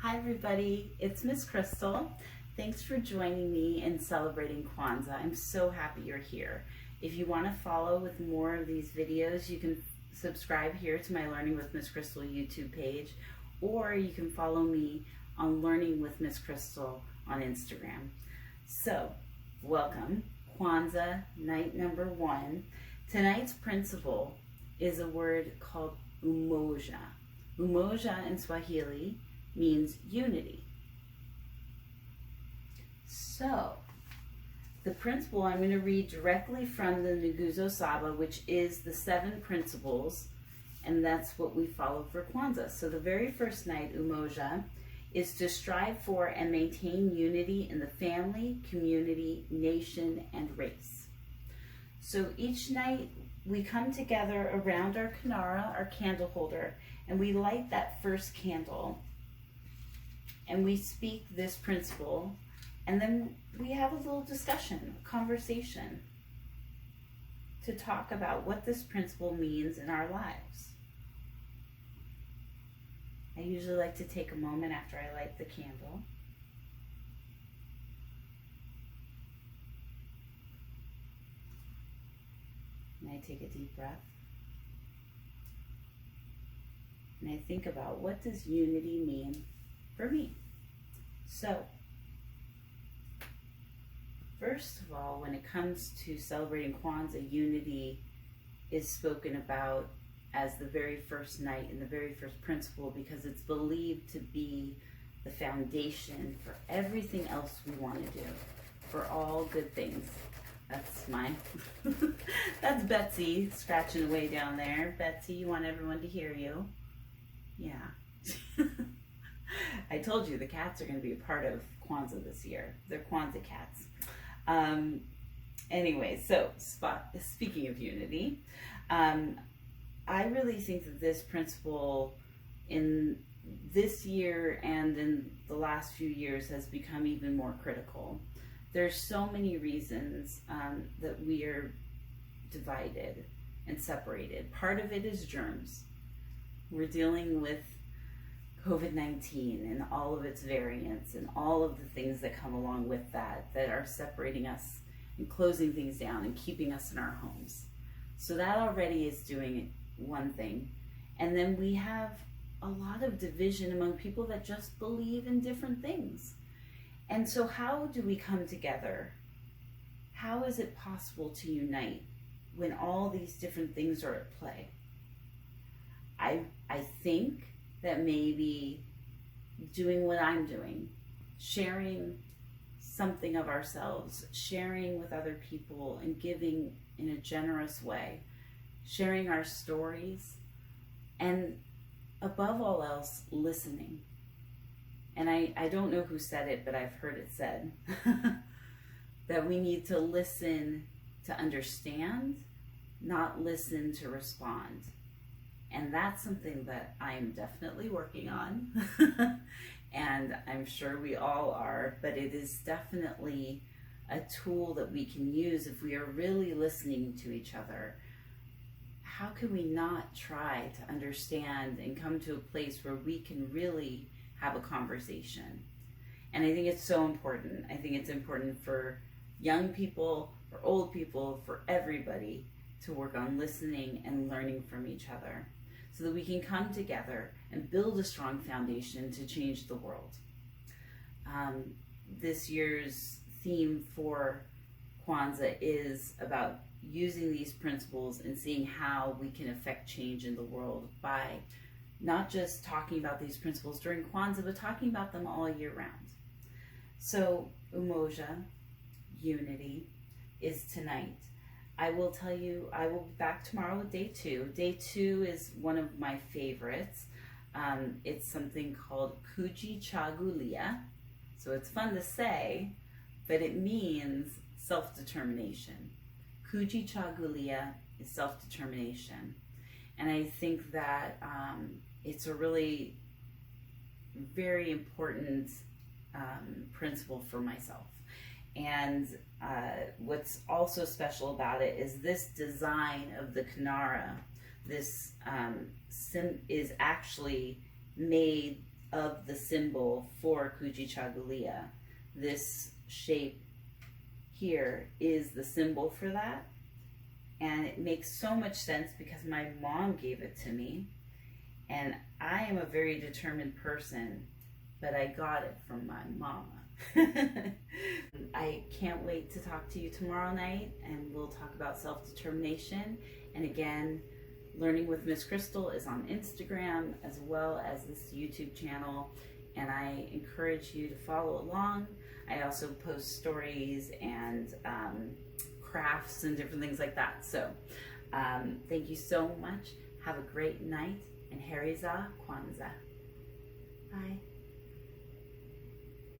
Hi everybody, it's Miss Crystal. Thanks for joining me in celebrating Kwanzaa. I'm so happy you're here. If you want to follow with more of these videos, you can subscribe here to my Learning with Miss Crystal YouTube page, or you can follow me on Learning with Miss Crystal on Instagram. So, welcome. Kwanzaa, night number 1. Tonight's principle is a word called Umoja. Umoja in Swahili means unity. So, the principle I'm going to read directly from the Nguzo Saba, which is the 7 principles, and that's what we follow for Kwanzaa. So the very first night, Umoja, is to strive for and maintain unity in the family, community, nation, and race. So each night we come together around our kinara, our candle holder, and we light that first candle. And we speak this principle, and then we have a little discussion, a conversation, to talk about what this principle means in our lives. I usually like to take a moment after I light the candle. And I take a deep breath. And I think about, what does unity mean for me? So, first of all, when it comes to celebrating Kwanzaa, unity is spoken about as the very first night and the very first principle, because it's believed to be the foundation for everything else we want to do, for all good things. That's mine. That's Betsy scratching away down there. Betsy, you want everyone to hear you? Yeah. I told you the cats are going to be a part of Kwanzaa this year. They're Kwanzaa cats. Anyway, so speaking of unity, I really think that this principle in this year and in the last few years has become even more critical. There's so many reasons that we are divided and separated. Part of it is germs. We're dealing with COVID-19 and all of its variants and all of the things that come along with that are separating us and closing things down and keeping us in our homes. So that already is doing one thing. And then we have a lot of division among people that just believe in different things. And so how do we come together? How is it possible to unite when all these different things are at play? I think that maybe doing what I'm doing, sharing something of ourselves, sharing with other people and giving in a generous way, sharing our stories, and above all else, listening. And I don't know who said it, but I've heard it said, that we need to listen to understand, not listen to respond. And that's something that I'm definitely working on. And I'm sure we all are, but it is definitely a tool that we can use if we are really listening to each other. How can we not try to understand and come to a place where we can really have a conversation? And I think it's so important. I think it's important for young people, for old people, for everybody to work on listening and learning from each other, so that we can come together and build a strong foundation to change the world. This year's theme for Kwanzaa is about using these principles and seeing how we can affect change in the world by not just talking about these principles during Kwanzaa, but talking about them all year round. So Umoja, unity, is tonight. I will tell you, I will be back tomorrow with day 2. Day 2 is one of my favorites. It's something called Kujichagulia. So it's fun to say, but it means self-determination. Kujichagulia is self-determination. And I think that it's a really very important principle for myself. And what's also special about it is this design of the kinara. This is actually made of the symbol for Kujichagulia. This shape here is the symbol for that. And it makes so much sense because my mom gave it to me. And I am a very determined person, but I got it from my mama. I can't wait to talk to you tomorrow night, and we'll talk about self-determination. And again, Learning with Miss Crystal is on Instagram as well as this YouTube channel, and I encourage you to follow along. I also post stories and crafts and different things like that. So thank you so much. Have a great night, and Heriza Kwanzaa. Bye.